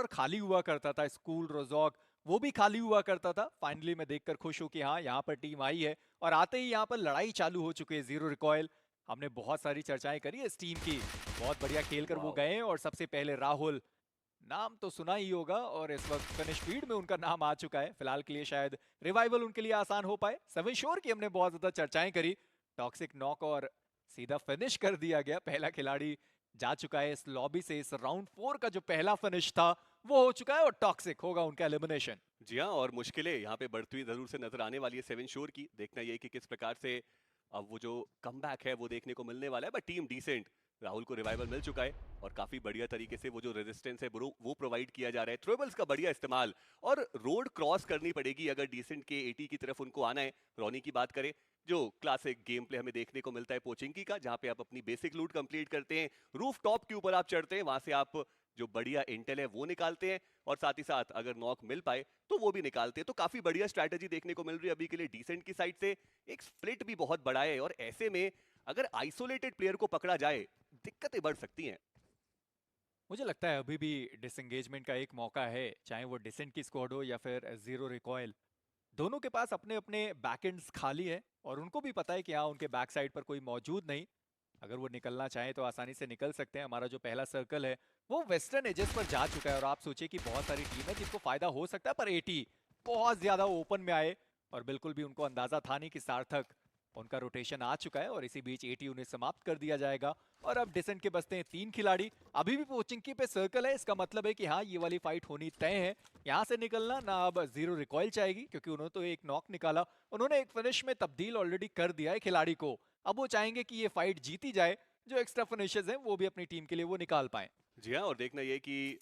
और खाली हुआ करता था। स्कूल रोजॉक वो भी खाली हुआ करता था। फाइनली मैं देखकर खुश हूँ कि हाँ, यहाँ पर टीम आई है और आते ही यहाँ पर लड़ाई चालू हो चुकी है। जीरो रिकॉयल, हमने बहुत सारी चर्चाएं करी है इस टीम की। बहुत बढ़िया खेल कर वो वाह। गए हैं और सबसे पहले राहुल, नाम तो सुना ही होगा और इस वक्त फिनिश फीड में उनका नाम आ चुका है। फिलहाल के लिए शायद रिवाइवल उनके लिए आसान हो पाए। सेवन श्योर की हमने बहुत ज्यादा चर्चाएं करी। टॉक्सिक नॉक और सीधा फिनिश कर दिया गया। पहला खिलाड़ी जा चुका है इस लॉबी से। इस राउंड 4 का जो पहला फिनिश था वो हो चुका है और टॉक्सिक होगा उनका एलिमिनेशन। जी हाँ, और मुश्किलें यहाँ पे बढ़ती हुई जरूर से नजर आने वाली है सेवन श्योर की। देखना ये कि किस प्रकार से अब वो जो कमबैक है वो देखने को मिलने वाला है। बट टीम डिसेंट, राहुल को रिवाइवल मिल चुका है और काफी बढ़िया तरीके से वो जो रेजिस्टेंस है वो प्रोवाइड किया जा रहा है। थ्रोबल्स का बढ़िया इस्तेमाल, और रोड क्रॉस करनी पड़ेगी अगर डिसेंट के एटी की तरफ उनको आना है। रॉनी की बात करें, जो क्लासिक गेम प्ले हमें देखने को मिलता है पोचिंकी का, जहां पे आप अपनी बेसिक लूट कंप्लीट करते हैं, रूफ टॉप के ऊपर आप चढ़ते हैं, वहां से आप जो बढ़िया इंटेल है वो निकालते हैं, और साथ ही साथ अगर नॉक मिल पाए तो वो भी निकालते हैं। तो काफी बढ़िया स्ट्रैटेजी देखने को मिल रही है अभी के लिए डिसेंट की साइड से। एक स्प्लिट भी बहुत बड़ा है, और ऐसे में अगर आइसोलेटेड प्लेयर को पकड़ा जाए दिक्कतें बढ़ सकती हैं। मुझे लगता है अभी भी डिसएंगेजमेंट का एक मौका है, चाहे वो डिसेंट की स्क्वाड हो या फिर जीरो रिकॉयल। दोनों के पास अपने अपने बैकएंड्स खाली है और उनको भी पता है कि हाँ, उनके बैक साइड पर कोई मौजूद नहीं। अगर वो निकलना चाहे तो आसानी से निकल सकते हैं। हमारा जो पहला सर्कल है वो वेस्टर्न एजेस पर जा चुका है और आप सोचिए कि बहुत सारी टीम है जिनको फायदा हो सकता है, पर एटी बहुत ज्यादा ओपन में आए और बिल्कुल भी उनको अंदाजा था नहीं कि सार्थक, उनका रोटेशन आ चुका है और इसी बीच एटी उन्हें समाप्त कर दिया जाएगा। और अब डिसेंट के बचते हैं 3 खिलाड़ी। अभी भी पोचिंग की पे सर्कल है, इसका मतलब है कि हाँ, ये वाली फाइट होनी तय है। यहाँ से निकलना ना अब जीरो रिकॉइल चाहेगी क्योंकि उन्होंने तो एक नॉक निकाला, उन्होंने एक फिनिश में तब्दील ऑलरेडी कर दिया है खिलाड़ी को। अब वो चाहेंगे कि ये फाइट जीती जाए, जो एक्स्ट्रा फिनिशेस हैं वो भी अपनी टीम के लिए वो निकाल पाए। जी हाँ, और देखना ये कि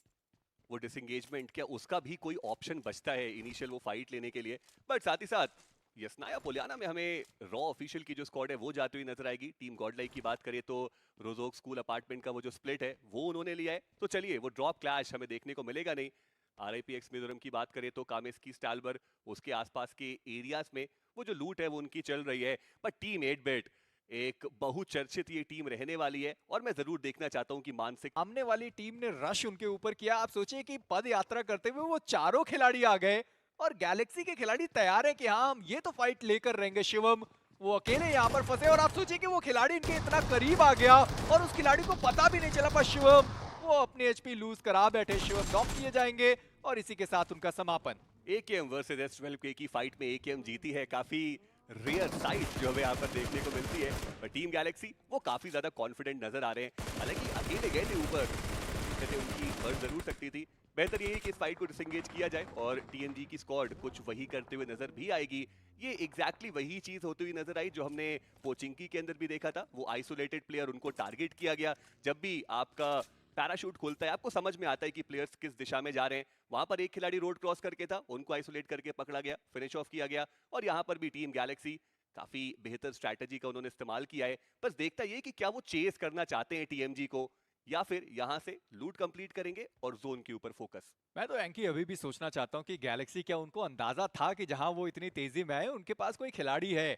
वो डिसंगेजमेंट, क्या उसका भी कोई ऑप्शन बचता है इनिशियल वो फाइट लेने के लिए। बट साथ ही साथ यस्नाया पोलियाना में हमें रॉ ऑफिशियल की जो स्क्वाड है वो जाती हुई नजर आएगी। टीम गॉडलाइक की बात करें तो रोजोक स्कूल अपार्टमेंट का वो जो स्प्लिट है वो उन्होंने लिया है। तो चलिए, वो ड्रॉप क्लैश हमें देखने को मिलेगा नहीं। आरआईपीएक्स मिजोरम की बात करें तो कामेस्की स्टालबर, उसके आसपास के एरियाज में वो जो लूट है वो उनकी चल रही है। पर टीम 8 बिट एक बहुचर्चित ये टीम रहने वाली है, और मैं जरूर देखना चाहता हूँ कि मानसिक सामने वाली टीम ने रश उनके ऊपर किया। आप सोचिए कि पद यात्रा करते हुए वो चारों खिलाड़ी आ गए और गैलेक्सी के खिलाड़ी तैयार है कि हाँ, हम ये तो फाइट लेकर रहेंगे। शिवम वो अकेले यहाँ पर फंसे और आप सोचिए कि वो खिलाड़ी इनके इतना करीब आ गया और उस खिलाड़ी को पता भी नहीं चला। पर शिवम वो अपनी एचपी लूज करा बैठे। शिवम नॉक किए जाएंगे और इसी के साथ उनका समापन। एकेएम वर्सेस एस12 के की फाइट में एकेएम जीती है। काफी रेयर साइट जो हमें यहाँ पर देखने को मिलती है। पर टीम गैलेक्सी वो काफी ज्यादा कॉन्फिडेंट नजर आ रहे हैं। हालांकि अकेले गए थे ऊपर, कहते उनकी बढ़ जरूर सकती थी। बेहतर यही कि इस फाइट को डिसंगेज किया जाए और टीएमजी की स्क्वाड कुछ वही करते हुए नजर भी आएगी। ये एग्जैक्टली वही चीज होती हुई नजर आई जो हमने पोचिंकी के अंदर भी देखा था। वो आइसोलेटेड प्लेयर, उनको टारगेट किया गया। जब भी आपका पैराशूट खुलता है आपको समझ में आता है कि प्लेयर्स किस दिशा में जा रहे हैं। वहां पर एक खिलाड़ी रोड क्रॉस करके था, उनको आइसोलेट करके पकड़ा गया, फिनिश ऑफ किया गया। और यहाँ पर भी टीम गैलेक्सी काफी बेहतर स्ट्रैटेजी का उन्होंने इस्तेमाल किया है। बस देखता ये कि क्या वो चेस करना चाहते हैं टीएमजी को, या फिर यहां से लूट कंप्लीट करेंगे और जोन के ऊपर फोकस। मैं तो एंकी अभी भी सोचना चाहता हूँ कि गैलेक्सी, क्या उनको अंदाजा था कि जहां वो इतनी तेजी में आए उनके पास कोई खिलाड़ी है?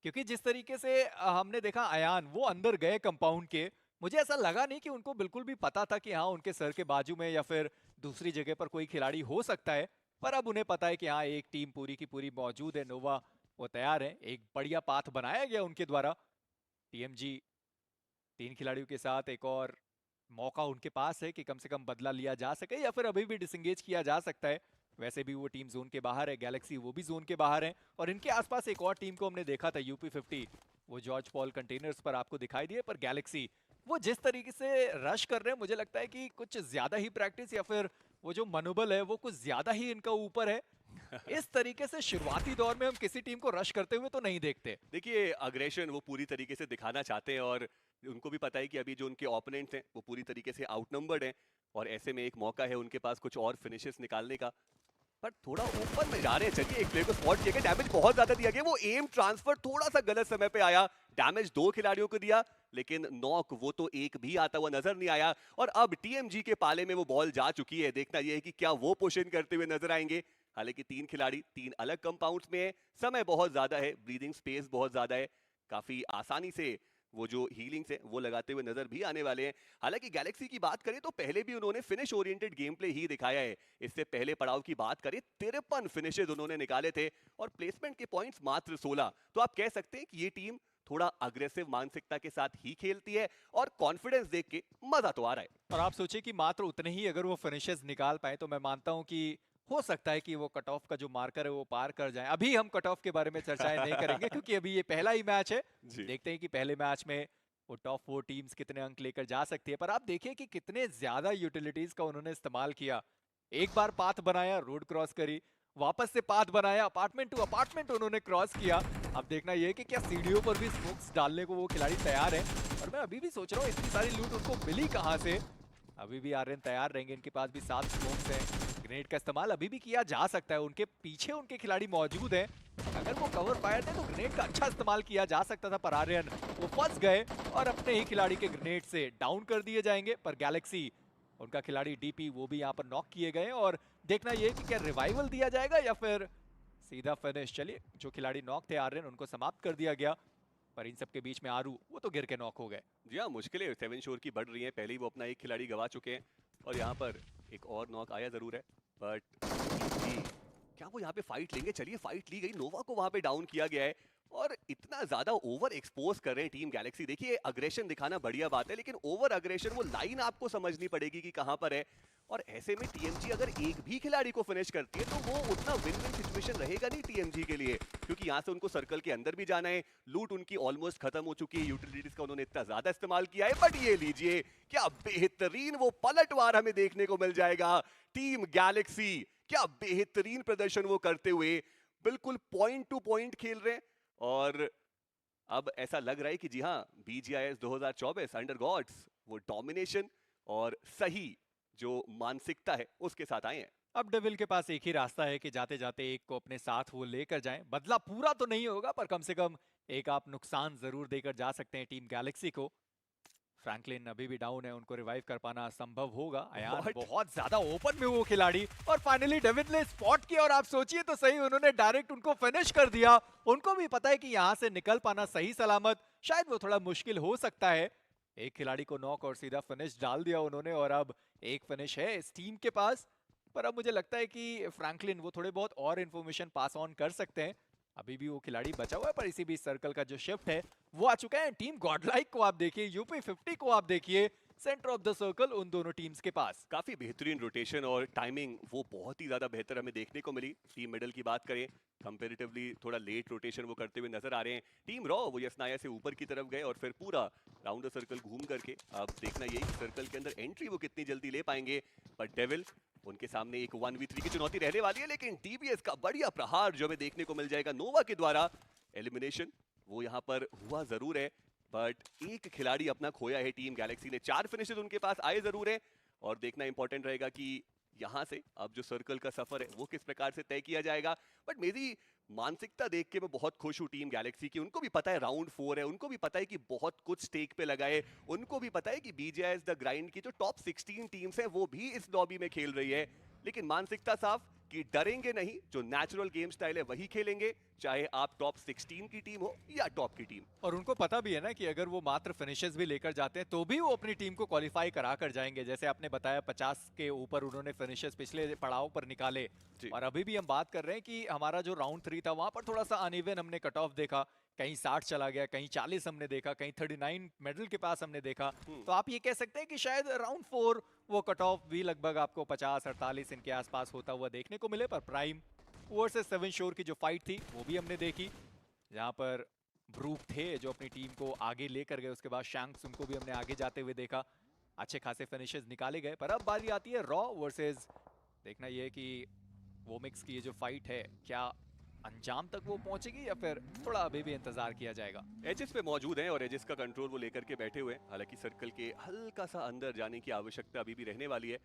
क्योंकि जिस तरीके से हमने देखा अयान वो अंदर गए कंपाउंड के, मुझे ऐसा लगा नहीं कि उनको बिल्कुल भी पता था कि हाँ, उनके सर के बाजू में या फिर दूसरी जगह पर कोई खिलाड़ी हो सकता है। पर अब उन्हें पता है कि हाँ, एक टीम पूरी की पूरी मौजूद है। नोवा वो तैयार है, एक बढ़िया पाथ बनाया गया उनके द्वारा। टीएमजी 3 खिलाड़ियों के साथ एक और मौका उनके पास है कि कम से कम बदला लिया जा सके या फिर अभी भी डिसंगेज किया जा सकता है। वैसे भी वो टीम जोन के बाहर है, गैलेक्सी वो भी जोन के बाहर है और इनके आसपास एक और टीम को हमने देखा था, यूपी 50। वो जॉर्ज पॉल कंटेनर्स पर आपको दिखाई दिए, पर गैलेक्सी वो जिस तरीके से रश कर रहे हैं, मुझे लगता है कि कुछ ज्यादा ही प्रैक्टिस या फिर वो जो मनोबल है वो कुछ ज्यादा ही इनका ऊपर है। इस तरीके से शुरुआती दौर में हम किसी टीम को रश करते हुए तो नहीं देखते। देखिए, अग्रेशन वो पूरी तरीके से दिखाना चाहते हैं, और उनको भी पता है कि अभी जो उनके ओपोनेंट्स हैं वो पूरी तरीके से आउटनंबर्ड हैं। और ऐसे में एक मौका है उनके पास कुछ और फिनिशेस निकालने का। पर थोड़ा ओपन में जा रहे हैं। चलिए, एक प्लेयर को स्पॉट किया गया, डैमेज बहुत ज्यादा दिया गया। वो एम ट्रांसफर थोड़ा सा गलत समय पे आया, डैमेज दो खिलाड़ियों को दिया, लेकिन नॉक वो तो एक भी आता हुआ नजर नहीं आया। और अब टीएमजी के पाले में वो बॉल जा चुकी है। देखना यह है कि क्या वो पुश इन करते हुए नजर आएंगे। हालांकि 3 खिलाड़ी 3 अलग कंपाउंड्स में है, समय बहुत ज्यादा है, ब्रीदिंग स्पेस बहुत ज्यादा है, काफी आसानी से वो जो हीलिंग्स है वो लगाते हुए नजर भी आने वाले हैं। हालांकि गैलेक्सी की बात करें तो पहले भी उन्होंने फिनिश ओरिएंटेड गेम प्ले ही दिखाया है। इससे पहले पड़ाव की बात करें 53 फिनिशेज उन्होंने निकाले थे और प्लेसमेंट के पॉइंट्स मात्र 16। तो आप कह सकते हैं कि ये टीम थोड़ा अग्रेसिव मानसिकता के साथ ही खेलती है और कॉन्फिडेंस देख के मजा तो आ रहा है। और आप सोचिए कि मात्र उतने ही अगर वो फिनिशेस निकाल पाए तो मैं मानता हूं कि हो सकता है कि वो कट ऑफ का जो मार्कर है वो पार कर जाए। अभी हम कट ऑफ के बारे में चर्चाएं नहीं करेंगे क्योंकि अभी ये पहला ही मैच है। जी। देखते हैं कि पहले मैच में वो टॉप 4 टीम्स कितने अंक लेकर जा सकती है। पर आप देखिए कि कितने ज्यादा यूटिलिटीज का उन्होंने इस्तेमाल किया। एक बार पाथ बनाया, रोड क्रॉस करी, वापस से पाथ बनाया, अपार्टमेंट टू अपार्टमेंट उन्होंने क्रॉस किया। अब देखना यह है कि क्या सीढ़ियों पर भी स्मोक्स डालने को वो खिलाड़ी तैयार है। और मैं अभी भी सोच रहा हूँ इतनी सारी लूट उनको मिली कहाँ से। अभी भी आर्यन तैयार रहेंगे, इनके पास भी 7 स्मोक्स हैं। ग्रेनेड का इस्तेमाल अभी भी किया जा सकता है, उनके पीछे उनके खिलाड़ी मौजूद हैं। अगर वो कवर फायर थे तो ग्रेनेड का अच्छा इस्तेमाल किया जा सकता था, पर आर्यन वो फंस गए और अपने ही खिलाड़ी के ग्रेनेड से डाउन कर दिए जाएंगे। पर गैलेक्सी, उनका खिलाड़ी डीपी, वो भी यहाँ पर नॉक किए गए और देखना ये कि क्या रिवाइवल दिया जाएगा या फिर सीधा फिनिश। चलिए, जो खिलाड़ी नॉक थे आर्यन, उनको समाप्त कर दिया गया। पर इन सबके बीच में आरू, वो तो गिर के नॉक हो गए। जी हाँ, मुश्किलें सेवन शोर की बढ़ रही हैं। पहले ही वो अपना एक खिलाड़ी गवा चुके हैं और यहाँ पर एक और नॉक आया जरूर है, बट क्या वो यहाँ पे फाइट लेंगे? चलिए, फाइट ली गई, नोवा को वहां पे डाउन किया गया है और इतना ज्यादा ओवर एक्सपोज कर रहे हैं टीम गैलेक्सी। देखिए, अग्रेशन दिखाना बढ़िया बात है, लेकिन ओवर अग्रेशन, वो लाइन आपको समझनी पड़ेगी कि कहां पर है। और ऐसे में टीएमजी अगर एक भी खिलाड़ी को फिनिश करती है तो वो उतना विन विन सिचुएशन रहेगा नहीं टीएमजी के लिए, क्योंकि यहाँ से उनको सर्कल के अंदर भी जाना है। लूट उनकी ऑलमोस्ट खत्म हो चुकी है, यूटिलिटीज का उन्होंने इतना ज्यादा इस्तेमाल किया है। बट ये लीजिए, क्या बेहतरीन वो पलटवार हमें देखने को मिल जाएगा। टीम गैलेक्सी, क्या बेहतरीन प्रदर्शन वो करते हुए बिल्कुल पॉइंट टू पॉइंट खेल रहे हैं। और अब ऐसा लग रहा है कि जी हाँ, बीजीआईएस 2024 अंडर गॉड्स वो डोमिनेशन और सही जो मानसिकता है उसके साथ आए हैं। अब डेविल के पास एक ही रास्ता है कि जाते जाते एक को अपने साथ वो लेकर जाएं। बदला पूरा तो नहीं होगा, पर कम से कम एक आप नुकसान जरूर देकर जा सकते हैं टीम गैलेक्सी को। फ्रैंकलिन अभी भी डाउन है, उनको रिवाइव कर पाना संभव होगा। अयान What? बहुत ज्यादा ओपन में वो खिलाड़ी, और फाइनली डेविड ने स्पॉट किया। और आप सोचिए तो सही, उन्होंने डायरेक्ट उनको फिनिश कर दिया। उनको भी पता है कि यहाँ से निकल पाना सही सलामत शायद वो थोड़ा मुश्किल हो सकता है। एक खिलाड़ी को नॉक और सीधा फिनिश डाल दिया उन्होंने, और अब एक फिनिश है इस टीम के पास। पर अब मुझे लगता है कि फ्रैंकलिन वो थोड़े बहुत और इन्फॉर्मेशन पास ऑन कर सकते हैं। अभी भी वो खिलाड़ी बचा हुआ है, पर इसी बीच सर्कल का जो शिफ्ट है वो आ चुका है। टीम गॉडलाइक को आप देखिए, यूपी 50 को आप देखिए, सेंटर ऑफ द सर्कल उन दोनों टीम्स के पास। काफी बेहतरीन रोटेशन और टाइमिंग वो बहुत ही ज्यादा बेहतर हमें देखने को मिली। टीम मिडल की बात करें, कंपैरेटिवली थोड़ा लेट रोटेशन वो करते हुए नजर आ रहे हैं। टीम रॉ वो यस्नाया से ऊपर की तरफ गए और फिर पूरा राउंड द सर्कल घूम करके अब देखना यही सर्कल के अंदर एंट्री वो कितनी जल्दी ले पाएंगे। बट डेविल, उनके सामने एक 1v3 की चुनौती रहने वाली है, लेकिन डीबीएस का बढ़िया प्रहार जो हमें देखने को मिल जाएगा नोवा के द्वारा। एलिमिनेशन वो यहाँ पर हुआ जरूर है, बट एक खिलाड़ी अपना खोया है टीम गैलेक्सी ने। 4 फिनिशेस उनके पास आए जरूर है और देखना इंपॉर्टेंट रहेगा कि यहाँ से अब जो सर्कल का सफर है वो किस प्रकार से तय किया जाएगा। बट मेरी मानसिकता देख के मैं बहुत खुश हूँ टीम गैलेक्सी की। उनको भी पता है राउंड 4 है, उनको भी पता है कि बहुत कुछ स्टेक पे लगा है, उनको भी पता है कि बीजीआईएस द ग्राइंड की जो टॉप 16 टीम्स हैं वो भी इस लॉबी में खेल रही है। लेकिन मानसिकता साफ कि डरेंगे नहीं, जो नेचुरल गेम स्टाइल है वही खेलेंगे, चाहे आप टॉप 16 की टीम हो या टॉप की टीम। और उनको पता भी है ना कि अगर वो मात्र फिनिशेस भी लेकर जाते हैं तो भी वो अपनी टीम को क्वालिफाई करा कर जाएंगे। जैसे आपने बताया 50 के ऊपर उन्होंने फिनिशेस पिछले पड़ाव पर निकाले। और अभी भी हम बात कर रहे हैं कि हमारा जो राउंड 3 था वहां पर थोड़ा सा अनइवन हमने कट ऑफ देखा। कहीं 60 चला गया, कहीं 40 हमने देखा, कहीं 39 मेडल के पास हमने देखा। तो आप ये कह सकते हैं कि शायद राउंड 4 वो कट ऑफ भी लगभग आपको 50-48 इनके आसपास होता हुआ देखने को मिले। पर प्राइम वर्सेस सेवन शोर की जो फाइट थी वो भी हमने देखी, जहां पर ब्रूक थे जो अपनी टीम को आगे लेकर गए। उसके बाद शैंक्स, उनको भी हमने आगे जाते हुए देखा। अच्छे खासे फिनिशेस निकाले गए। पर अब बारी आती है रॉ वर्सेस, देखना यह है कि वो मिक्स की ये जो फाइट है क्या अंजाम तक वो पहुंचेगी या फिर थोड़ा अभी भी इंतजार किया जाएगा। एजेस पे मौजूद हैं और एजेस का कंट्रोल वो लेकर के बैठे हुए हैं। हालांकि सर्कल के हल्का सा अंदर जाने की आवश्यकता अभी भी रहने वाली है।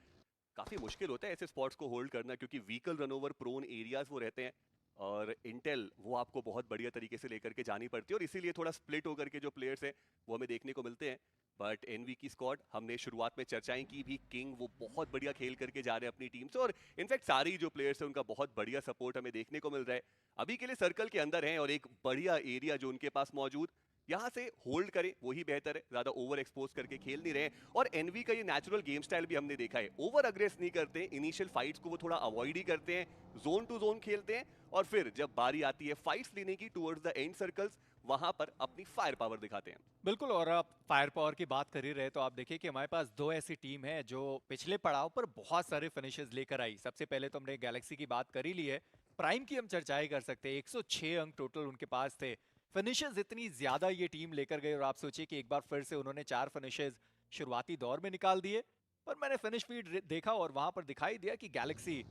काफी मुश्किल होता है ऐसे स्पॉट्स को होल्ड करना, क्योंकि व्हीकल रनओवर प्रोन एरियाज वो रहते हैं और इंटेल वो आपको बहुत बढ़िया तरीके से लेकर के जानी पड़ती है और इसीलिए थोड़ा स्प्लिट होकर के जो प्लेयर्स हैं वो हमें देखने को मिलते हैं। बट एनवी की स्क्वाड, हमने शुरुआत में चर्चाएं की भी, किंग वो बहुत बढ़िया खेल करके जा रहे हैं अपनी टीम से और इनफैक्ट सारी जो प्लेयर्स हैं उनका बहुत बढ़िया सपोर्ट हमें देखने को मिल रहा है। अभी के लिए सर्कल के अंदर हैं और एक बढ़िया एरिया जो उनके पास मौजूद, यहाँ से होल्ड करें वही बेहतर है, ज्यादा ओवर एक्सपोज करके खेल नहीं रहे। और एनवी का ये नेचुरल गेम स्टाइल भी हमने देखा है, ओवर अग्रेस नहीं करते, इनिशियल फाइट्स को वो थोड़ा अवॉइड ही करते हैं, जोन टू जोन खेलते हैं, और फिर जब बारी आती है फाइट्स लेने की टुवर्ड्स द एंड सर्कल्स, वहां पर अपनी फायर पावर दिखाते हैं। बिल्कुल। और आप फायर पावर की बात कर ही रहे तो आप देखिए कि हमारे पास दो ऐसी टीम है जो पिछले पड़ाव पर बहुत सारे फिनिशेस लेकर आई। सबसे पहले तो हमने गैलेक्सी की बात कर ही ली है, प्राइम की हम चर्चा ही कर सकते हैं। 106 अंक टोटल उनके पास थे, फिनिशेस इतनी ज्यादा ये टीम लेकर गई। और आप सोचिए कि एक बार फिर से उन्होंने 4 फिनिशेस शुरुआती दौर में निकाल दिए। पर मैंने फिनिश फीड देखा और वहां पर दिखाई दिया कि गैलेक्सी,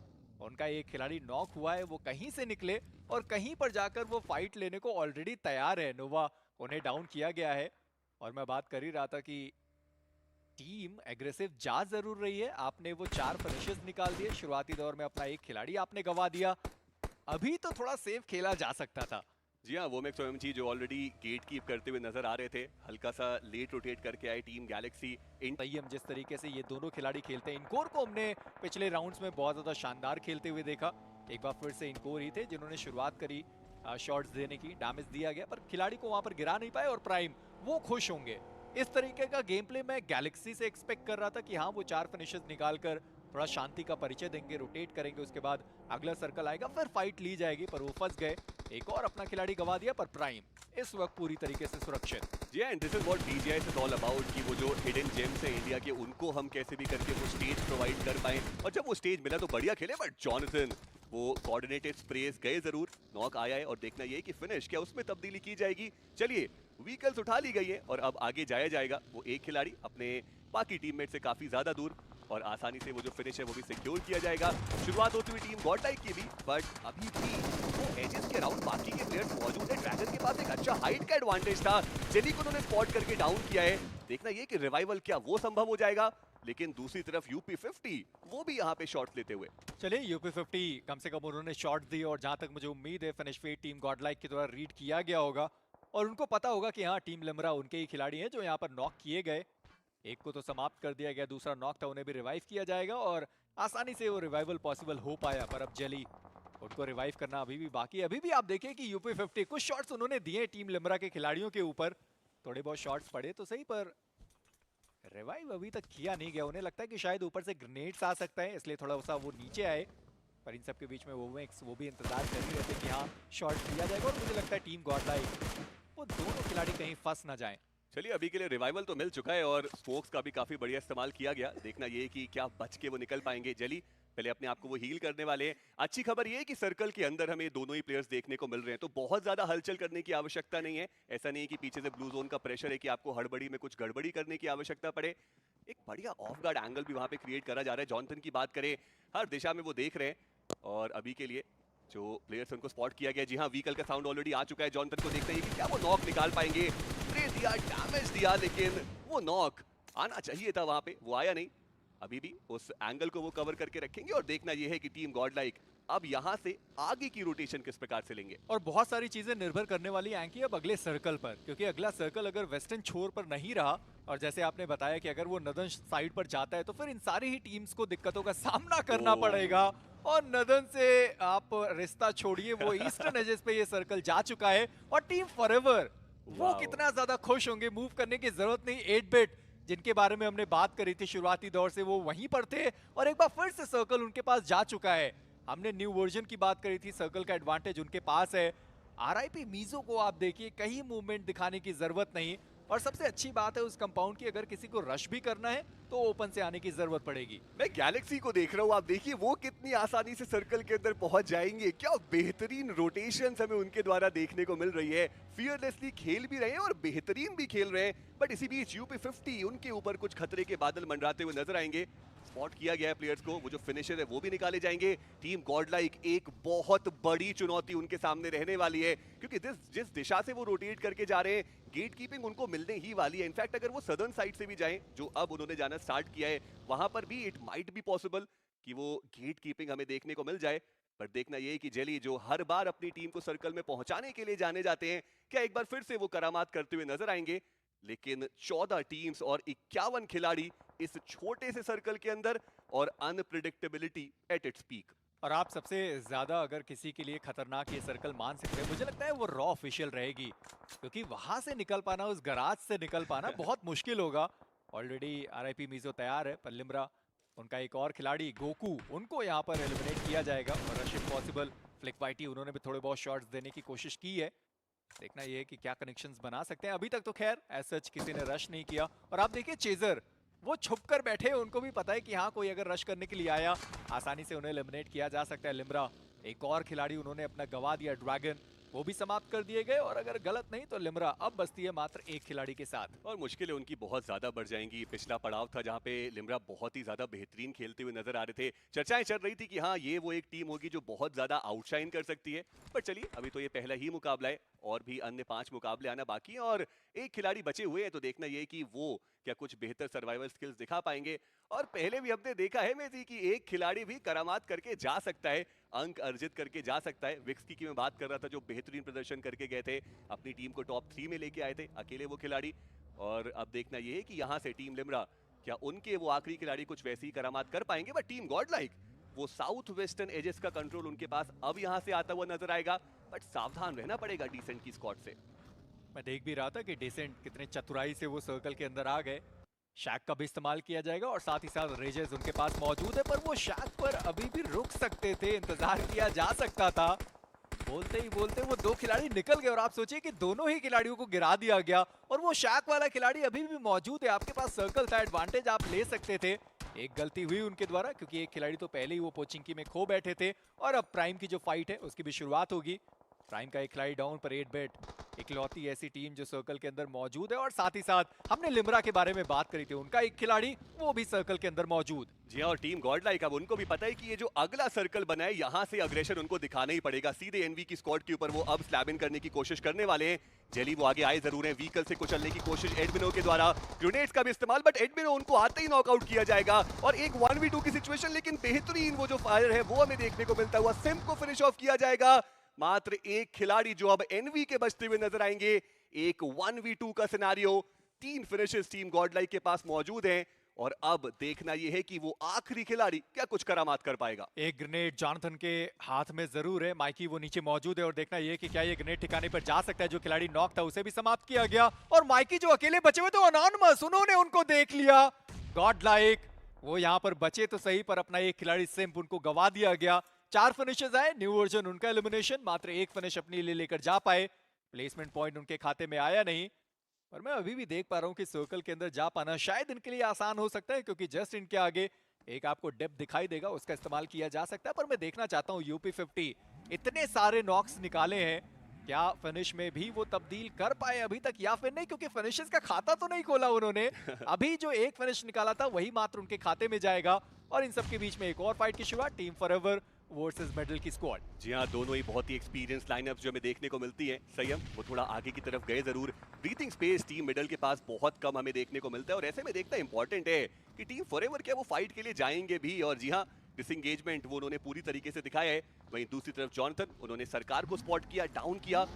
उनका एक खिलाड़ी नॉक हुआ है, वो कहीं से निकले और कहीं पर जाकर वो फाइट लेने को ऑलरेडी तैयार है। नोवा, उन्हें डाउन किया गया है। और मैं बात कर ही रहा था कि टीम एग्रेसिव जा जरूर रही है। आपने वो 4 फिनिशेस निकाल दिए, शुरुआती दौर में अपना एक खिलाड़ी आपने गवा दिया, अभी तो थोड़ा सेफ खेला जा सकता था। जी हाँ, वोमेक्स ओएमजी जो ऑलरेडी गेट कीप करते हुए नजर आ रहे थे, हल्का सा लेट रोटेट करके आए टीम गैलेक्सी। सही, हम जिस तरीके से ये दोनों खिलाड़ी खेलते हैं, इनकोर को हमने पिछले राउंड्स में बहुत ज्यादा शानदार खेलते हुए देखा। एक बार फिर से इनकोर ही थे जिन्होंने शुरुआत करी शॉट्स देने की, डैमेज दिया गया पर खिलाड़ी को वहां पर गिरा नहीं पाए। और प्राइम वो खुश होंगे। इस तरीके का गेम प्ले मैं गैलेक्सी से एक्सपेक्ट कर रहा था कि हाँ, वो 4 फिनिशेस निकालकर थोड़ा शांति का परिचय देंगे, रोटेट करेंगे, उसके बाद अगला सर्कल आएगा, फिर फाइट ली जाएगी। पर वो फंस गए, एक और अपना खिलाड़ी गवा दिया। पर प्राइम इस वक्त पूरी तरीके से सुरक्षित। जी and this is what BGI is all about, कि वो जो हिडन जेम्स है इंडिया के, उनको हम कैसे भी करके वो स्टेज प्रोवाइड कर पाए। और जब वो स्टेज मिला तो बढ़िया खेले, बट जॉनसन वो कोऑर्डिनेटेड स्प्रेस गए जरूर, नॉक आया है, और देखना ये है कि फिनिश क्या उसमें तब्दीली की जाएगी। चलिए, व्हीकल्स उठा ली गई है और अब आगे जाया जाएगा। वो एक खिलाड़ी अपने बाकी टीममेट से काफी ज्यादा दूर, और आसानी से वो जो फिनिश है वो भी सिक्योर किया जाएगा। शुरुआत होती हुई टीम गॉड लाइक की भी, बट अभी भी वो एजेस के अराउंड बाकी के प्लेयर्स मौजूद है। ड्रैगन के पास एक अच्छा हाइट का एडवांटेज था, जेली को उन्होंने स्पॉट करके डाउन किया है। देखना ये कि रिवाइवल क्या वो संभव हो जाएगा। लेकिन दूसरी तरफ यूपी 50 वो भी यहाँ पे शॉट्स लेते हुए। चलिए, यूपी 50 कम से कम उन्होंने शॉट दी, और जहां तक मुझे उम्मीद है फिनिश फीड टीम गॉडलाइक के द्वारा रीड किया गया होगा और उनको पता होगा कि हाँ, टीम लिमरा उनके ही खिलाड़ी हैं जो यहाँ पर नॉक किए गए। एक को तो समाप्त कर दिया गया, दूसरा नॉक था, उन्हें भी रिवाइव किया जाएगा और आसानी से वो रिवाइवल पॉसिबल हो पाया। पर अब जेली, उनको रिवाइव करना अभी भी बाकी है। अभी भी आप देखिए कि यूपी 50 कुछ शॉट्स उन्होंने दिए टीम लिमरा के खिलाड़ियों के ऊपर, थोड़े बहुत शॉट्स पड़े तो सही, पर रिवाइव अभी तक किया नहीं गया। उन्हें लगता है कि शायद ऊपर से ग्रेनेड्स आ सकता है, इसलिए थोड़ा सा वो नीचे आए। पर इन सब के बीच में वो भी इंतजार कर ही रहे थे कि हाँ, शॉट दिया जाएगा। और मुझे लगता है टीम गॉडलाइक, वो दोनों खिलाड़ी कहीं फंस ना जाएं। चलिए, अभी के लिए रिवाइवल तो मिल चुका है और स्मोक्स का भी काफी बढ़िया इस्तेमाल किया गया। देखना ये कि क्या बच के वो निकल पाएंगे। जेली पहले अपने आप को वो हील करने वाले हैं। अच्छी खबर ये है कि सर्कल के अंदर हमें दोनों ही प्लेयर्स देखने को मिल रहे हैं, तो बहुत ज्यादा हलचल करने की आवश्यकता नहीं है। ऐसा नहीं है कि पीछे से ब्लू जोन का प्रेशर है कि आपको हड़बड़ी में कुछ गड़बड़ी करने की आवश्यकता पड़े। एक बढ़िया ऑफ गार्ड एंगल भी वहां पे क्रिएट करा जा रहा है। जॉनसन की बात करें, हर दिशा में वो देख रहे हैं और अभी के लिए जो प्लेयर्स उनको स्पॉट किया गया। जी हाँ, व्हीकल का साउंड ऑलरेडी आ चुका है। जॉनसन को देखते हैं कि क्या वो नॉक निकाल पाएंगे। स्प्रे दिया, डैमेज दिया, लेकिन वो नॉक आना चाहिए था वहां पे, वो आया नहीं। अभी भी उस एंगल को वो कवर करके रखेंगे और देखना ये है कि टीम गॉडलाइक अब यहां से आगे की रोटेशन किस प्रकार से लेंगे। और बहुत सारी चीजें निर्भर करने वाली हैं कि अब अगले सर्कल पर, क्योंकि अगला सर्कल अगर वेस्टर्न छोर पर नहीं रहा, और जैसे आपने बताया कि अगर वो नदन साइड पर जाता है तो फिर इन सारी ही टीम्स को दिक्कतों का सामना करना पड़ेगा। और नदन से आप रिश्ता छोड़िए, वो ईस्टर्न एजेस पे ये सर्कल जा चुका है। और टीम फॉरएवर, वो कितना ज्यादा खुश होंगे, मूव करने की जरूरत नहीं। 8 बिट जिनके बारे में हमने बात करी थी शुरुआती दौर से, वो वहीं पर थे और एक बार फिर से सर्कल उनके पास जा चुका है। हमने न्यू वर्जन की बात करी थी, सर्कल का एडवांटेज उनके पास है। आरआईपी मीजो को आप देखिए, कहीं मूवमेंट दिखाने की जरूरत नहीं। और सबसे अच्छी बात है उस कंपाउंड की, अगर किसी को रश भी करना है तो ओपन से आने की जरूरत पड़ेगी। मैं गैलेक्सी को देख रहा हूँ, आप देखिए वो कितनी आसानी से सर्कल के अंदर पहुंच जाएंगे। क्या बेहतरीन रोटेशंस हमें उनके द्वारा देखने को मिल रही है। फियरलेसली खेल भी रहे हैं और बेहतरीन भी खेल रहे हैं। बट इसी बीच यूपी 50 उनके ऊपर कुछ खतरे के बादल मंडराते हुए नजर आएंगे। स्पॉट किया गया है प्लेयर्स को, वो जो फिनिशर है वो भी निकाले जाएंगे। टीम गॉडलाइक, एक बहुत बड़ी चुनौती उनके सामने रहने वाली है, क्योंकि जिस दिशा से वो रोटेट करके जा रहे हैं, गेट कीपिंग उनको मिलने ही वाली है। इनफैक्ट अगर वो सदर्न साइड से भी जाएं, जो अब उन्होंने जाना स्टार्ट किया है, वहां पर भी इट माइट बी पॉसिबल कि वो गेट कीपिंग हमें देखने को मिल जाए। पर देखना ये है कि जेली जो हर बार अपनी टीम को सर्कल में पहुंचाने के लिए जाने जाते हैं, क्या एक बार फिर से वो करामात करते हुए नजर आएंगे। लेकिन 14 टीम्स और 51 खिलाड़ी इस छोटे से सर्कल के अंदर, और अनप्रिडिक्टेबिलिटी एट इट्स पीक। और आप सबसे ज्यादा अगर किसी के लिए खतरनाक ये सर्कल मान सकते हैं, मुझे लगता है वो रॉ ऑफिशियल रहेगी, क्योंकि वहां से निकल पाना, उस गराज से निकल पाना बहुत मुश्किल होगा। ऑलरेडी आरआईपी मीजो तैयार है, पर लिम्रा उनका एक और खिलाड़ी गोकू, उनको यहाँ पर एलिमिनेट किया जाएगा। और रश इफ पॉसिबल, फ्लिक वाइटी उन्होंने भी थोड़े बहुत शॉट्स देने की कोशिश की है। देखना ये है कि क्या कनेक्शंस बना सकते हैं। अभी तक तो खैर एज सच किसी ने रश नहीं किया। और आप देखिए चेजर, वो छुप कर बैठे, उनको भी पता है कि हाँ कोई अगर रश करने के लिए आया आसानी से उन्हें एलिमिनेट किया जा सकता है। लिम्रा एक और खिलाड़ी उन्होंने अपना गवा दिया, ड्रैगन, वो भी समाप्त कर दिए गए। और अगर गलत नहीं तो लिम्रा अब बचती है मात्र एक खिलाड़ी के साथ। और मुश्किलें उनकी बहुत ज्यादा बढ़ जाएंगी। पिछला पड़ाव था जहां पे लिम्रा बहुत ही ज्यादा बेहतरीन खेलते हुए नजर आ रहे थे, चर्चाएं चल रही थी कि हाँ ये वो एक टीम होगी जो बहुत ज्यादा आउटशाइन कर सकती है। पर चलिए अभी तो ये पहला ही मुकाबला है, और भी अन्य 5 मुकाबले आना बाकी है, और एक खिलाड़ी बचे हुए हैं। तो देखना ये कि वो क्या कुछ बेहतर सर्वाइवल स्किल्स दिखा पाएंगे। और पहले भी हमने देखा है मेजी कि एक खिलाड़ी भी करामात करके जा सकता है, अंक अर्जित करके जा सकता है। विक्स की मैं बात कर रहा था, जो बेहतरीन प्रदर्शन करके गए थे, अपनी टीम को टॉप 3 में लेके आए थे, अकेले वो खिलाड़ी। और अब देखना ये है कि यहाँ से टीम लिम्रा, क्या उनके वो आखिरी खिलाड़ी कुछ वैसी करामात कर पाएंगे। बट टीम गॉड लाइक, वो साउथ वेस्टर्न एजेस का कंट्रोल उनके पास अब यहाँ से आता हुआ नजर आएगा। बट सावधान रहना पड़ेगा डिसेंट की स्क्वाड से। मैं देख भी रहा था कि डिसेंट कितने चतुराई से वो सर्कल के अंदर आ गए। शैक का भी इस्तेमाल किया जाएगा और साथ ही साथ रेजेस उनके पास मौजूद है, पर वो शैक पर अभी भी रुक सकते थे, इंतजार किया जा सकता था। बोलते ही बोलते वो दो खिलाड़ी निकल गए और आप सोचिए कि दोनों ही खिलाड़ियों को गिरा दिया गया। और वो शैक वाला खिलाड़ी अभी भी मौजूद है, आपके पास सर्कल था, एडवांटेज आप ले सकते थे। एक गलती हुई उनके द्वारा, क्योंकि एक खिलाड़ी तो पहले ही वो पोचिंकी में खो बैठे थे। और अब प्राइम की जो फाइट है उसकी भी शुरुआत होगी। प्राइम का एक खिलाड़ी डाउन पर 8 बेट, इकलौती ऐसी टीम जो सर्कल के अंदर मौजूद है। और साथ ही साथ हमने लिम्रा के बारे में बात करी थी, उनका एक खिलाड़ी वो भी सर्कल के अंदर मौजूद। जी हाँ, और टीम गॉडलाइक अब उनको भी पता है कि ये जो अगला सर्कल बना है, यहाँ से अग्रेशन उनको दिखाना ही पड़ेगा। सीधे एनवी की स्क्वाड के ऊपर वो अब स्लैब इन करने की कोशिश करने वाले हैं। जेली वो आगे आए जरूर हैं, व्हीकल से कुचलने की कोशिश एडमिनो के द्वारा, ग्रेनेड्स का भी इस्तेमाल, बट एडमिनो उनको आते ही नॉकआउट किया जाएगा। और एक 1v2 की सिचुएशन, लेकिन बेहतरीन वो जो फायर है वो हमें देखने को मिलता हुआ। सिम को फिनिश ऑफ किया जाएगा। मात्र एक खिलाड़ी जो अब एनवी के बचते हुए नजर आएंगे। एक 1v2 का सिनेरियो, 3 फिनिशेस टीम गॉडलाइक के पास मौजूद हैं। और अब देखना यह है कि वो आखिरी खिलाड़ी क्या कुछ करामात कर पाएगा। एक ग्रेनेड जॉनथन के हाथ में जरूर है, माइकी वो नीचे मौजूद है। और देखना यह कि क्या ये ग्रेनेड ठिकाने पर जा सकता है। जो खिलाड़ी नॉक था उसे भी समाप्त किया गया। और माइकी जो अकेले बचे हुए थे अनॉनिमस, उन्होंने उनको देख लिया। गॉडलाइक वो यहाँ पर बचे तो सही, पर अपना एक खिलाड़ी सिम्प उनको गवा दिया गया। 4 फिनिशेस आए, न्यू वर्जन उनका एलिमिनेशन, मात्र एक फिनिश अपनी लिए लेकर जा पाए। प्लेसमेंट पॉइंट उनके खाते में आया नहीं। और मैं अभी भी देख पा रहा हूं कि सर्कल के अंदर जा पाना शायद इनके लिए आसान हो सकता है, क्योंकि जस्ट इनके आगे एक आपको डेप्थ दिखाई देगा, उसका इस्तेमाल किया जा सकता है। पर मैं देखना चाहता हूं यूपी 50 इतने सारे नॉक्स निकाले हैं, क्या फिनिश में भी वो तब्दील कर पाए अभी तक या फिर नहीं, क्योंकि फिनिशेस का खाता तो नहीं खोला उन्होंने। अभी जो एक फिनिश निकाला था वही मात्र उनके खाते में जाएगा। और इन सब के बीच में एक और फाइट की शुरुआत, टीम फॉरएवर वर्सेस मेडल की स्क्वाड। जी हाँ, दोनों ही बहुत ही एक्सपीरियंस लाइनअप्स जो हमें देखने को मिलती है। संयम वो थोड़ा आगे की तरफ गए जरूर, ब्रीथिंग स्पेस टीम मिडल के पास बहुत कम हमें देखने को मिलता है। और ऐसे में देखना इंपॉर्टेंट है कि टीम फॉरएवर क्या वो फाइट के लिए जाएंगे भी। और जी हाँ, डिसएंगेजमेंट वो उन्होंने पूरी तरीके से दिखाया है। वहीं दूसरी तरफ जॉनथन, उन्होंने सरकार को स्पॉट किया, डाउन किया।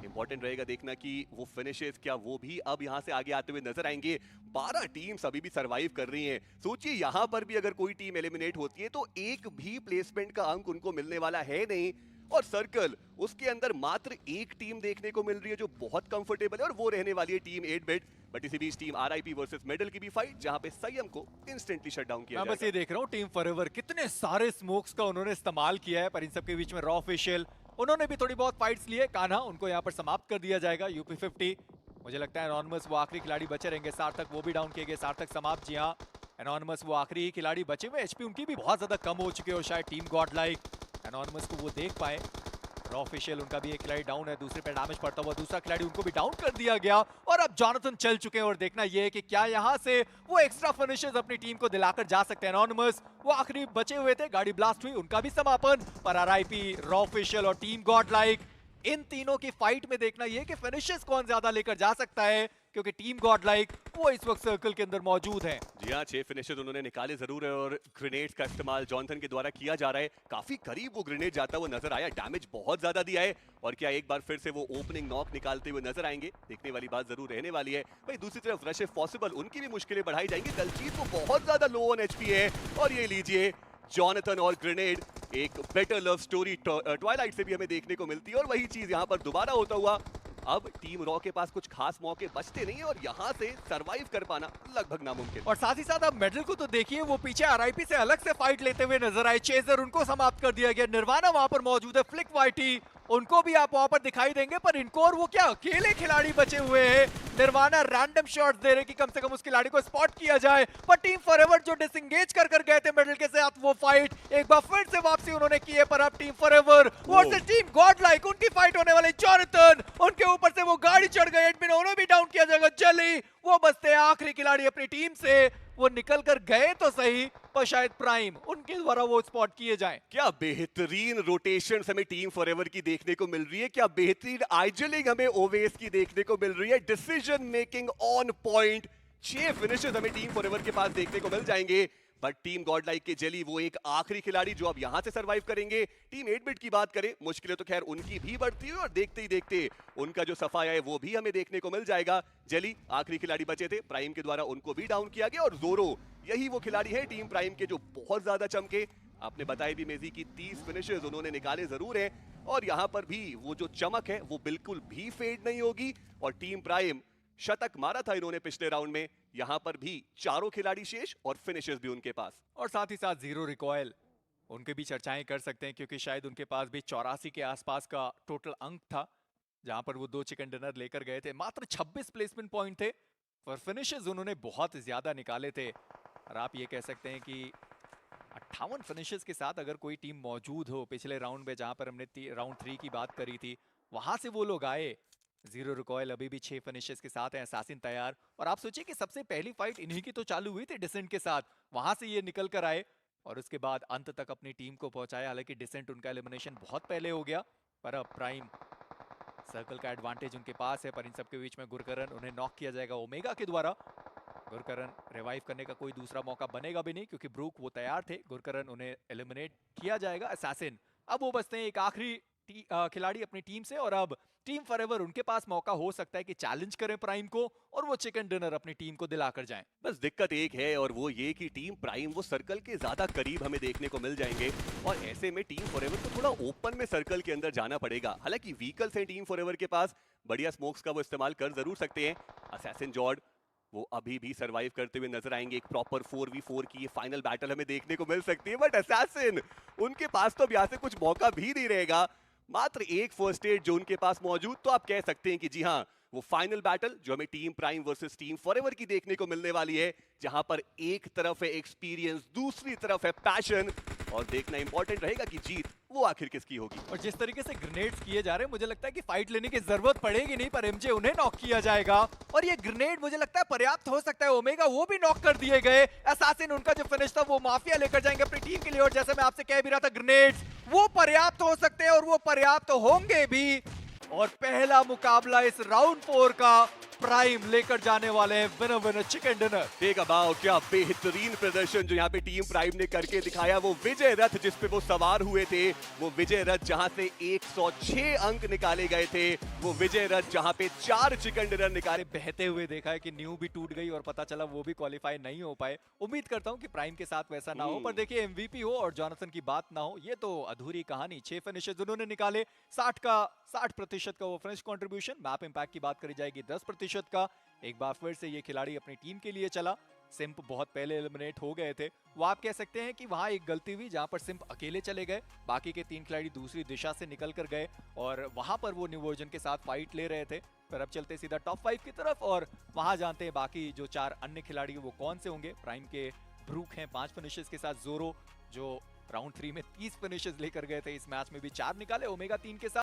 इंपॉर्टेंट रहेगा देखना कि वो फिनिशेस क्या वो भी अब यहाँ से आगे आते हुए नजर आएंगे। 12 टीम्स अभी भी सरवाइव कर रही हैं। सोचिए यहाँ पर भी अगर कोई टीम एलिमिनेट होती है तो एक भी प्लेसमेंट का अंक उनको मिलने वाला है नहीं। और सर्कल उसके अंदर मात्र एक टीम देखने को मिल रही है जो बहुत कंफर्टेबल है, और वो रहने वाली है टीम 8 बिट। बट इसी बीच टीम आरआईपी वर्सेस मेडल की भी फाइट, जहां पे संयम को इंस्टेंटली शट डाउन किया मैं जाएगा। बस ये देख रहा हूँ टीम फॉरएवर कितने सारे स्मोक्स का उन्होंने इस्तेमाल किया है, पर इन सब के बीच में रॉ ऑफिशियल उन्होंने भी थोड़ी बहुत फाइट्स लिए। कान्हा उनको यहाँ पर समाप्त कर दिया जाएगा। यूपी 50 मुझे लगता है एनॉनिमस वो आखिरी खिलाड़ी बचे रहेंगे। सार्थक वो भी डाउन किए गए, सार्थक समाप्त। जी हाँ, एनॉनिमस वो आखिरी ही खिलाड़ी बचे हुए। एचपी उनकी भी बहुत ज्यादा कम हो चुके हो, शायद टीम गॉडलाइक एनॉनिमस को वो देख पाए। रॉ ऑफिशियल उनका भी एक खिलाड़ी डाउन है, दूसरे पे डैमेज पड़ता हुआ दूसरा खिलाड़ी उनको भी डाउन कर दिया गया। और अब जॉनथन चल चुके हैं। और देखना यह है कि क्या यहाँ से वो एक्स्ट्रा फिनिशेस अपनी टीम को दिलाकर जा सकते हैं। एनॉनिमस वो आखिरी बचे हुए थे, गाड़ी ब्लास्ट हुई, उनका भी समापन। पर आरआईपी, रॉ ऑफिशियल और टीम गॉडलाइक, इन तीनों की फाइट में देखना यह कि फिनिशेस कौन ज्यादा लेकर जा सकता है, क्योंकि टीम गॉडलाइक वो इस वक्त सर्कल के अंदर मौजूद है। जी हाँ, 6 फिनिशेस उन्होंने निकाले जरूर है, और ग्रेनेड्स का इस्तेमाल जॉनथन के द्वारा किया जा रहा है। काफी करीब वो ग्रेनेड जाता हुआ नजर आया, डैमेज बहुत ज्यादा दिया है। और क्या एक बार फिर से वो ओपनिंग नॉक निकालते हुए नजर आएंगे, देखने वाली बात जरूर रहने वाली है। भाई दूसरी तरफ रश इफ पॉसिबल, उनकी भी मुश्किलें बढ़ाई जाएंगी। दलजीत वो बहुत ज्यादा लो ऑन एचपी है। और ये लीजिए जॉनथन और ग्रेनेड, एक बेटर लव स्टोरी ट्वाइलाइट से भी हमें देखने को मिलती है और वही चीज यहाँ पर दोबारा होता हुआ। अब टीम रॉ के पास कुछ खास मौके बचते नहीं है और यहाँ से सरवाइव कर पाना लगभग नामुमकिन। और साथ ही साथ अब मेडल को तो देखिए, वो पीछे आरआईपी से अलग से फाइट लेते हुए नजर आए। चेजर उनको समाप्त कर दिया गया, निर्वाणा वहां पर मौजूद है, फ्लिक वाइटी उनको भी आप वहां पर दिखाई देंगे, पर इनको और वो क्या अकेले खिलाड़ी बचे हुए हैं। निर्वाणा रैंडम शॉट्स दे रहे कि कम से कम उस खिलाड़ी को स्पॉट किया जाए, पर टीम फॉरएवर जो डिसएंगेज कर गए थे मेडल के साथ, वो फाइट एक बार फिर से वापसी उन्होंने की है। पर अब team forever versus team Godlike, उनकी फाइट होने वाली। जॉनथन उनके ऊपर से वो गाड़ी चढ़ गए, एडमिन उन्हें भी डाउन किया जाएगा। जली वो बचते हैं आखिरी खिलाड़ी अपनी टीम से, वो निकल कर गए तो सही, पर शायद प्राइम उनके द्वारा वो स्पॉट किए जाएं। क्या बेहतरीन रोटेशन हमें टीम फॉरएवर की देखने को मिल रही है, क्या बेहतरीन आइजलिंग हमें ओवेस की देखने को मिल रही है, decision making on point. 6 finishes हमें टीम फॉरएवर के पास देखने को मिल जाएंगे। बट टीम गॉडलाइक के जली वो एक आखिरी खिलाड़ी जो अब यहां से सरवाइव करेंगे। टीम 8-बिट की बात करें, मुश्किलें तो खैर उनकी भी बढ़ती है और देखते ही देखते उनका जो सफाया है वो भी हमें देखने को मिल जाएगा। जली आखिरी खिलाड़ी बचे थे, प्राइम के द्वारा उनको भी डाउन किया गया और जोरो यही वो खिलाड़ी है टीम प्राइम के जो बहुत ज्यादा चमके। आपने बताया भी मेजी की 30 फिनिशेस उन्होंने निकाले जरूर है और यहां पर भी वो जो चमक है वो बिल्कुल भी फेड नहीं होगी। और टीम प्राइम शतक मारा था इन्होंने पिछले राउंड में, यहां पर भी चारों खिलाड़ी शेष और फिनिशेस भी उनके पास। और साथ ही साथ जीरो रिकॉयल उनके भी चर्चाएं कर सकते हैं, क्योंकि शायद उनके पास भी 84 के आसपास का टोटल अंक था, जहां पर वो 2 चिकन डिनर लेकर गए थे। मात्र 26 प्लेसमेंट पॉइंट थे, पर फिनिशेस उन्होंने बहुत ज्यादा निकाले थे। और आप ये कह सकते हैं कि 58 फिनिशेस के साथ अगर कोई टीम मौजूद हो पिछले राउंड में, जहां पर हमने राउंड 3 की बात करी थी, वहां से वो लोग आए। जीरो रिकॉयल अभी भी 6 फिनिशेस के साथ है, असैसिन तैयार। और आप सोचिए कि सबसे पहली फाइट इन्हीं की तो चालू हुई थी डिसेंट के साथ, वहां से ये निकल कर आए और उसके बाद अंत तक अपनी टीम को पहुंचाया। हालांकि डिसेंट उनका एलिमिनेशन बहुत पहले हो गया, पर अब प्राइम सर्कल का एडवांटेज उनके पास है। पर इन सबके बीच में गुरकरन, उन्हें नॉक किया जाएगा ओमेगा के द्वारा। गुरकरन रिवाइव करने का कोई दूसरा मौका बनेगा भी नहीं, क्योंकि ब्रूक वो तैयार थे। गुरकरन उन्हें एलिमिनेट किया जाएगा। असैसिन अब वो बचते हैं एक आखिरी खिलाड़ी अपनी टीम से, और अब टीम फॉरएवर उनके पास मौका हो सकता है कि चैलेंज करें प्राइम को और वो चिकन डिनर अपनी टीम को दिलाकर जाएं। बस दिक्कत एक है और वो ये कि टीम प्राइम वो सर्कल के ज्यादा करीब हमें देखने को मिल जाएंगे और ऐसे में टीम फॉरएवर को थोड़ा ओपन में सर्कल के अंदर जाना पड़ेगा। हालांकि व्हीकल्स हैं टीम फॉरएवर के पास, बढ़िया स्मोक्स का वो इस्तेमाल कर जरूर सकते हैं। असैसिन जॉर्ड वो अभी भी सरवाइव करते हुए नजर आएंगे। एक प्रॉपर 4v4 की ये फाइनल बैटल हमें देखने को मिल सकती है, बट असैसिन उनके पास तो अब यहाँ से कुछ मौका भी नहीं रहेगा। मात्र एक फर्स्ट एड जो उनके पास मौजूद, तो आप कह सकते हैं कि जी हाँ, वो फाइनल बैटल जो हमें team prime versus team forever की देखने को मिलने वाली है, जहां पर एक तरफ है एक्सपीरियंस, दूसरी तरफ है पैशन, और देखना इंपॉर्टेंट रहेगा कि जीत वो आखिर किसकी होगी। और जिस तरीके से ग्रेनेड्स किए जा रहे हैं, मुझे लगता है कि फाइट लेने की जरूरत पड़ेगी नहीं, पर एमजे उन्हें नॉक किया जाएगा। और ये ग्रेनेड मुझे लगता है पर्याप्त हो सकता है। ओमेगा वो भी नॉक कर दिए गए। असैसिन उनका जो फिनिश था वो माफिया लेकर जाएंगे अपनी टीम के लिए, और जैसे मैं आपसे कह भी रहा था, ग्रेनेड्स वो पर्याप्त हो सकते हैं और वो पर्याप्त होंगे भी। और पहला मुकाबला इस राउंड 4 का प्राइम लेकर जाने वाले हैं विनर विनर चिकन डिनर। देखा बाओ, क्या बेहतरीन प्रदर्शन जो यहाँ पे टीम प्राइम ने करके दिखाया। वो विजय रथ जिस पे वो सवार हुए थे, वो विजय रथ जहां से 106 अंक निकाले गए थे, वो विजय रथ जहां पे 4 चिकन डिनर निकाले। बहते हुए देखा है कि न्यू भी टूट गई और पता चला वो भी क्वालिफाई नहीं हो पाए। उम्मीद करता हूं कि प्राइम के साथ वैसा ना हो, पर देखिए एमवीपी हो और जॉनथन की बात ना हो, ये तो अधूरी कहानी। 6 फिनिशेस उन्होंने निकाले, 60% का वो फिनिश कंट्रीब्यूशन। मैप इंपैक्ट की बात करी जाएगी 10% का। एक बार फिर से ये खिलाड़ी अपनी टीम के लिए चला। सिंप बहुत पहले एलिमिनेट हो गए थे, वो आप कह सकते हैं कि वहां एक गलती हुई जहां पर सिंप अकेले चले गए, बाकी के 3 खिलाड़ी दूसरी दिशा से निकल कर गए और वहां पर वो न्यू वर्जन के साथ फाइट ले रहे थे। पर अब चलते सीधा टॉप 5 की तरफ और वहां जानते हैं बाकी जो 4 अन्य खिलाड़ी वो कौन से होंगे। प्राइम के ब्रूक हैं 5 फिनिशेस के साथ, जोरो जो राउंड 3 में 30 फिनिशेस लेकर गए थे, इस मैच में भी 4 निकाले, ओमेगा 3 के साथ।